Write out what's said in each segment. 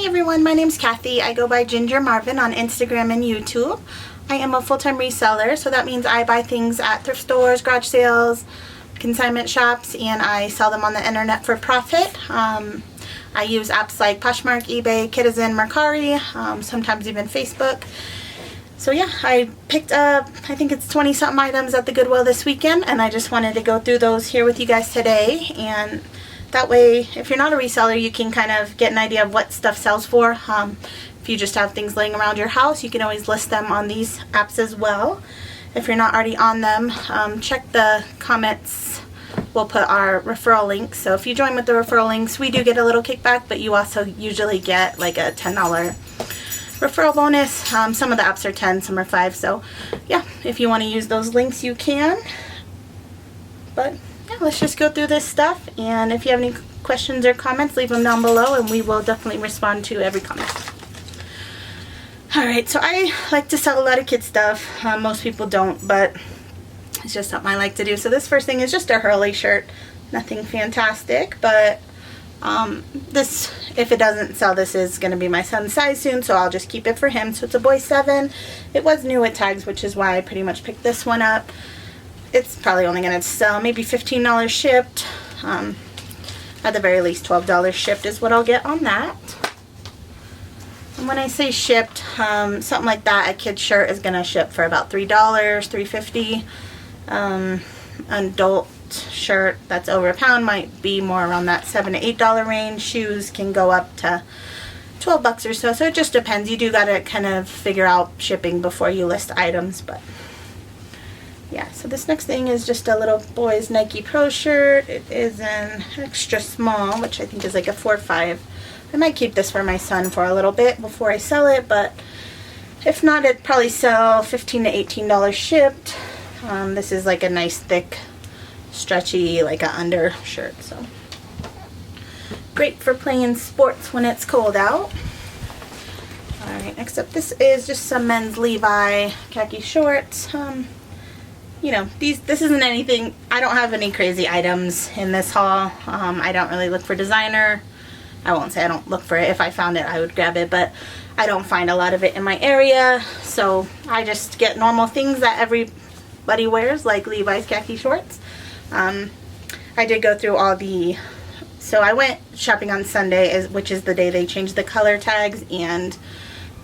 everyone, my name's Kathy. I go by Ginger Marvin on Instagram and YouTube. I am a full-time reseller, so that means I buy things at thrift stores, garage sales, consignment shops, and I sell them on the internet for profit. I use apps like Poshmark, eBay, Citizen, Mercari, sometimes even Facebook. So yeah, I picked up, I think it's 20-something items at the Goodwill this weekend, and I just wanted to go through those here with you guys today. And that way, if you're not a reseller, you can kind of get an idea of what stuff sells for. If you just have things laying around your house, you can always list them on these apps as well. If you're not already on them, check the comments. We'll put our referral links. So if you join with the referral links, we do get a little kickback, but you also usually get like a $10 referral bonus. Some of the apps are 10, some are 5. So yeah, if you want to use those links, you can. But yeah, let's just go through this stuff, and if you have any questions or comments, leave them down below and we will definitely respond to every comment. Alright, so I like to sell a lot of kid stuff. Most people don't, but it's just something I like to do. So this first thing is just a Hurley shirt. Nothing fantastic, but this, if it doesn't sell, this is going to be my son's size soon, so I'll just keep it for him. So it's a boy 7. It was new at tags, which is why I pretty much picked this one up. It's probably only going to sell maybe $15 shipped. At the very least $12 shipped is what I'll get on that. And when I say shipped, something like that, a kid's shirt is going to ship for about $3, $3.50. Adult shirt that's over a pound might be more around that $7 to $8 range. Shoes can go up to $12 or so. So it just depends. You do got to kind of figure out shipping before you list items, but yeah, so this next thing is just a little boy's Nike Pro shirt. It is an extra small, which I think is like a 4-5. I might keep this for my son for a little bit before I sell it, but if not, it'd probably sell $15 to $18 shipped. This is like a nice thick, stretchy, like a under shirt, so great for playing sports when it's cold out. Alright, next up, this is just some men's Levi khaki shorts. You know, this isn't anything, I don't have any crazy items in this haul. I don't really look for designer. I won't say I don't look for it. If I found it, I would grab it, but I don't find a lot of it in my area. So I just get normal things that everybody wears, like Levi's khaki shorts. I did go through all the, so I went shopping on Sunday, which is the day they changed the color tags, and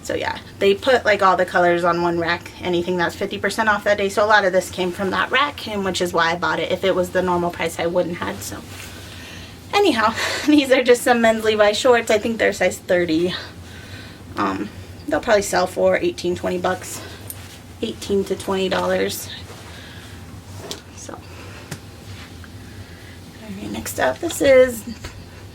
so yeah, they put like all the colors on one rack, anything that's 50% off that day. So a lot of this came from that rack, and which is why I bought it. If it was the normal price, I wouldn't have. So anyhow, these are just some men's Levi shorts. I think they're size 30. They'll probably sell for 18, 20 bucks. $18 to $20. So alright, next up, this is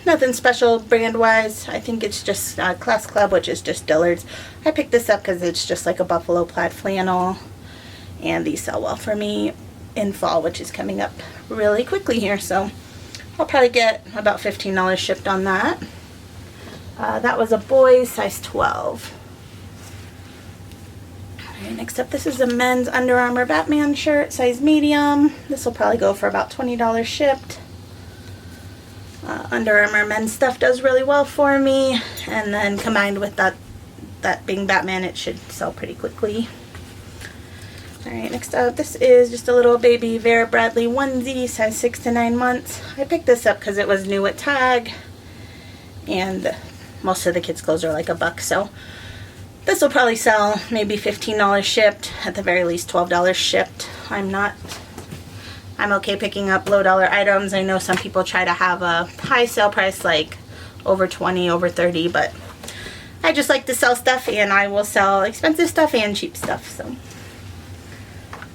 nothing special brand-wise. I think it's just Class Club, which is just Dillard's. I picked this up because it's just like a buffalo plaid flannel, and these sell well for me in fall, which is coming up really quickly here. So I'll probably get about $15 shipped on that. That was a boy's size 12. Alright, next up, this is a men's Under Armour Batman shirt, size medium. This will probably go for about $20 shipped. Under Armour men's stuff does really well for me, and then combined with that being Batman, it should sell pretty quickly. Alright, next up, this is just a little baby Vera Bradley onesie, size 6 to 9 months. I picked this up because it was new at tag, and most of the kids' clothes are like $1, so this will probably sell maybe $15 shipped, at the very least $12 shipped. I'm okay picking up low dollar items. I know some people try to have a high sale price, like over 20, over 30, but I just like to sell stuff, and I will sell expensive stuff and cheap stuff. So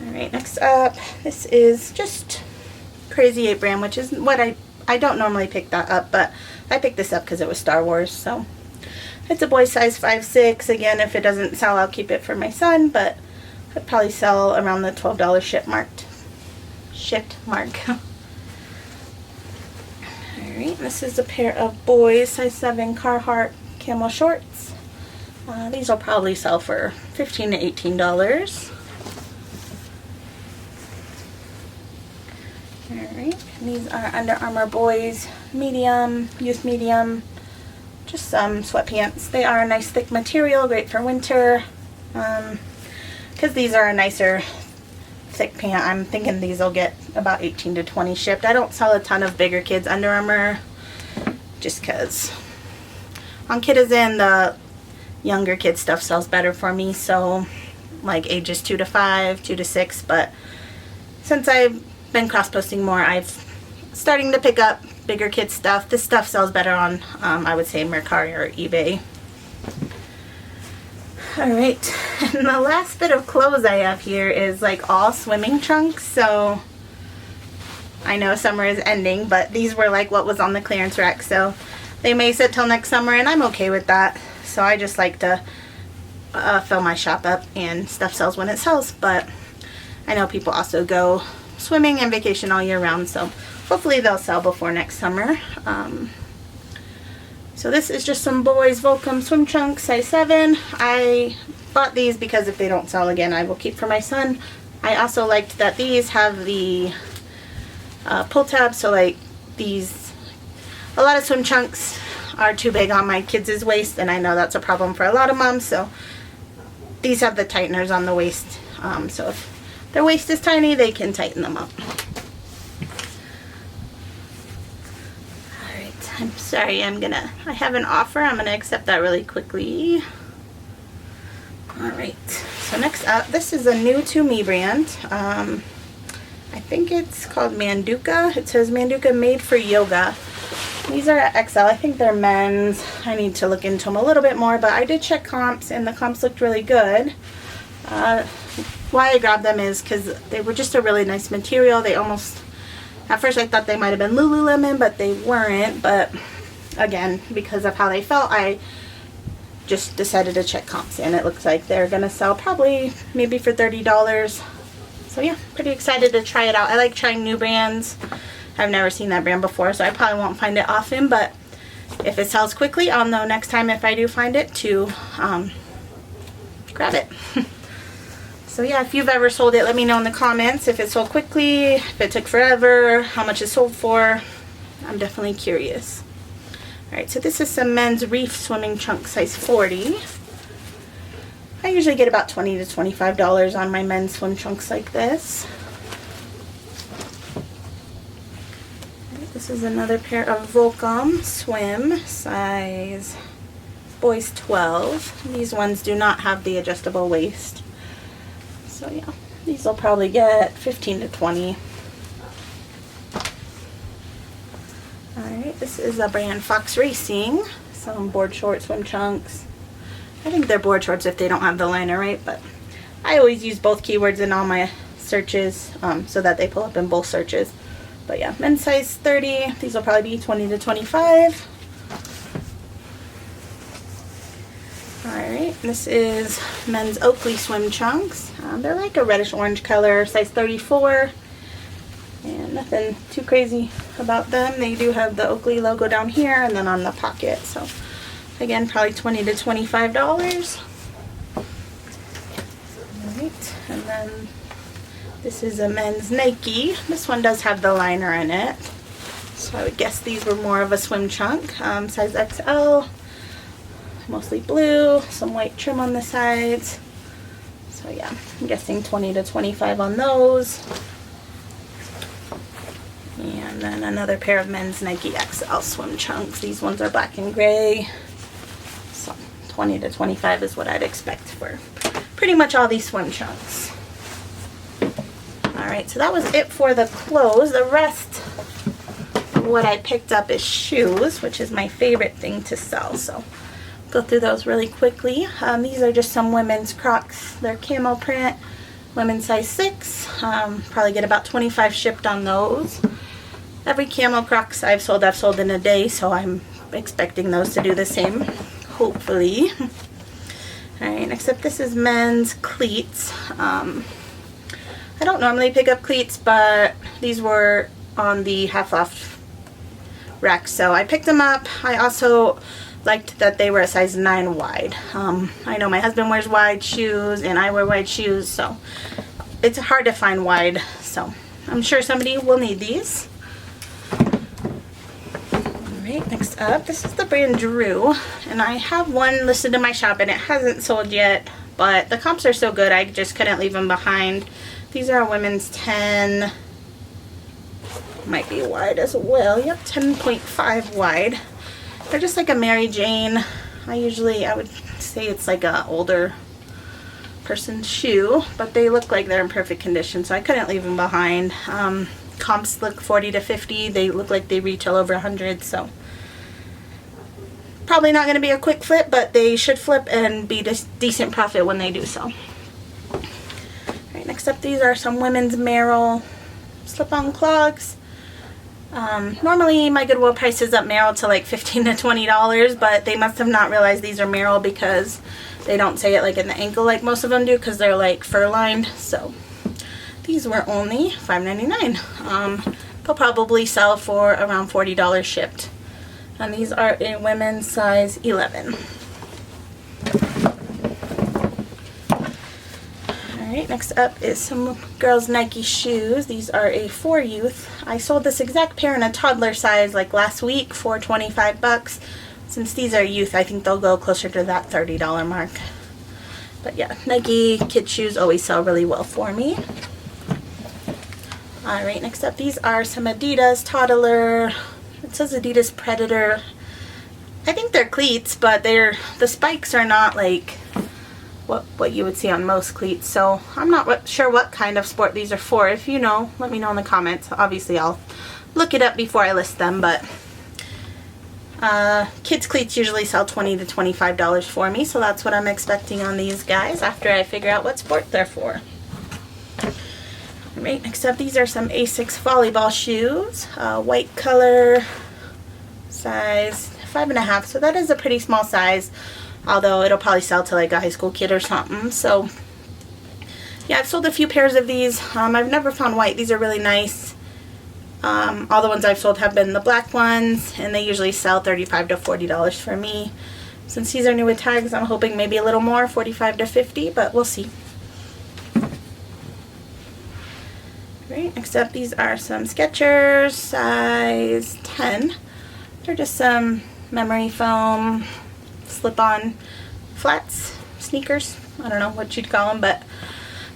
alright, next up, this is just Crazy 8 brand, which is what I don't normally pick that up, but I picked this up because it was Star Wars. So it's a boy size 5'6". Again, if it doesn't sell, I'll keep it for my son, but I'd probably sell around the $12 shipped mark. Alright, this is a pair of boys size 7 Carhartt camel shorts. These will probably sell for $15 to $18. Alright, these are Under Armour boys medium, youth medium, just some sweatpants. They are a nice thick material, great for winter. Because these are a nicer thick pant, I'm thinking these will get about 18 to 20 shipped. I don't sell a ton of bigger kids Under Armour just because on Kitizen the younger kid stuff sells better for me, so like ages 2 to 5, 2 to 6, but since I've been cross-posting more, I've starting to pick up bigger kid stuff. This stuff sells better on I would say Mercari or eBay. Alright, and the last bit of clothes I have here is like all swimming trunks. So I know summer is ending, but these were like what was on the clearance rack, so they may sit till next summer, and I'm okay with that. So I just like to fill my shop up, and stuff sells when it sells. But I know people also go swimming and vacation all year round, so hopefully they'll sell before next summer. So this is just some boys Volcom swim trunks, size 7. I bought these because if they don't sell again, I will keep for my son. I also liked that these have the pull tab, so like these, a lot of swim trunks are too big on my kids' waist, and I know that's a problem for a lot of moms, so these have the tighteners on the waist, so if their waist is tiny, they can tighten them up. I'm sorry, I have an offer. I'm gonna accept that really quickly. Alright, so next up, this is a new to me brand. I think it's called Manduka. It says Manduka made for yoga. These are at XL. I think they're men's. I need to look into them a little bit more, but I did check comps, and the comps looked really good. Why I grabbed them is because they were just a really nice material. They almost, at first I thought they might have been Lululemon, but they weren't. But again, because of how they felt, I just decided to check comps, and it looks like they're gonna sell probably maybe for $30. So yeah, pretty excited to try it out. I like trying new brands. I've never seen that brand before, so I probably won't find it often, but if it sells quickly, I'll know next time if I do find it to grab it. So yeah, if you've ever sold it, let me know in the comments if it sold quickly, if it took forever, how much it sold for. I'm definitely curious. Alright, so this is some men's reef swimming trunk, size 40. I usually get about $20 to $25 on my men's swim trunks like this. This is another pair of Volcom swim, size boys 12. These ones do not have the adjustable waist. So yeah, these will probably get 15 to 20. Alright, this is a brand Fox Racing. Some board short swim trunks. I think they're board shorts if they don't have the liner, right? But I always use both keywords in all my searches so that they pull up in both searches. But yeah, men's size 30. These will probably be 20 to 25. Alright, this is men's Oakley swim trunks. They're like a reddish orange color, size 34. And nothing too crazy about them. They do have the Oakley logo down here and then on the pocket. So again, probably $20 to $25. Alright, and then this is a men's Nike. This one does have the liner in it. So I would guess these were more of a swim trunk. Size XL. Mostly blue, some white trim on the sides. So yeah, I'm guessing 20 to 25 on those. And then another pair of men's Nike XL swim trunks. These ones are black and gray. So 20 to 25 is what I'd expect for pretty much all these swim trunks. Alright, so that was it for the clothes. The rest of what I picked up is shoes, which is my favorite thing to sell. So go through those really quickly. These are just some women's Crocs. They're camo print, women's size 6. Probably get about 25 shipped on those. Every camo Crocs I've sold in a day, so I'm expecting those to do the same, hopefully. Alright, next up, this is men's cleats. I don't normally pick up cleats, but these were on the half off rack, so I picked them up. I also liked that they were a size 9 wide. I know my husband wears wide shoes and I wear wide shoes, so it's hard to find wide, so I'm sure somebody will need these. Alright, next up, this is the brand Drew, and I have one listed in my shop and it hasn't sold yet, but the comps are so good I just couldn't leave them behind. These are a women's 10, might be wide as well, yep, 10.5 wide. They're just like a Mary Jane. I would say it's like an older person's shoe, but they look like they're in perfect condition, so I couldn't leave them behind. Comps look 40 to 50. They look like they retail over 100, so probably not going to be a quick flip, but they should flip and be decent profit when they do so. Alright, next up, these are some women's Merrell slip-on clogs. Normally my Goodwill prices up Merrell to like $15 to $20, but they must have not realized these are Merrell because they don't say it like in the ankle like most of them do, because they're like fur lined. So these were only $5.99. They'll probably sell for around $40 shipped. And these are a women's size 11. Alright, next up is some girls' Nike shoes. These are a 4 youth. I sold this exact pair in a toddler size like last week for 25 bucks. Since these are youth, I think they'll go closer to that $30 mark. But yeah, Nike kid shoes always sell really well for me. Alright, next up, these are some Adidas toddler. It says Adidas Predator. I think they're cleats, but the spikes are not like what you would see on most cleats. So I'm not sure what kind of sport these are for. If you know, let me know in the comments. Obviously, I'll look it up before I list them, but kids cleats usually sell $20 to $25 for me, so that's what I'm expecting on these guys after I figure out what sport they're for. Alright, next up, these are some Asics volleyball shoes, white color, size 5.5, so that is a pretty small size, although it'll probably sell to like a high school kid or something. So yeah, I've sold a few pairs of these. I've never found white. These are really nice. All the ones I've sold have been the black ones, and they usually sell $35 to $40 for me. Since these are new with tags, I'm hoping maybe a little more, $45 to $50, but we'll see. Right, next up, these are some Skechers, size 10. They're just some memory foam, slip-on flats, sneakers. I don't know what you'd call them, but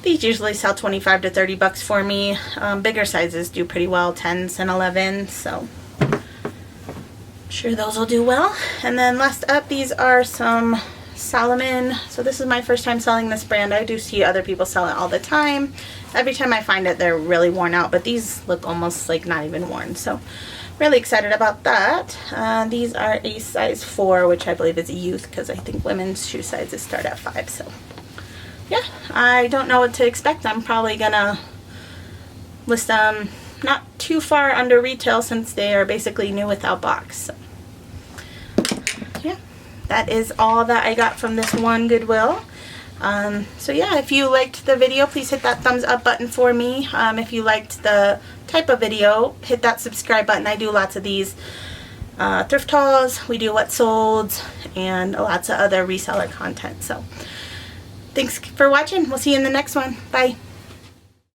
these usually sell 25 to 30 bucks for me. Bigger sizes do pretty well, 10s and 11s, so I'm sure those will do well. And then last up, these are some Salomon. So this is my first time selling this brand. I do see other people sell it all the time. Every time I find it, they're really worn out, but these look almost like not even worn. So really excited about that. These are a size 4, which I believe is a youth, because I think women's shoe sizes start at 5. So yeah, I don't know what to expect. I'm probably gonna list them not too far under retail since they are basically new without box. So yeah, that is all that I got from this one Goodwill. So yeah, if you liked the video, please hit that thumbs up button for me. If you liked the type of video, hit that subscribe button. I do lots of these thrift hauls, we do what solds, and lots of other reseller content. So thanks for watching. We'll see you in the next one. Bye.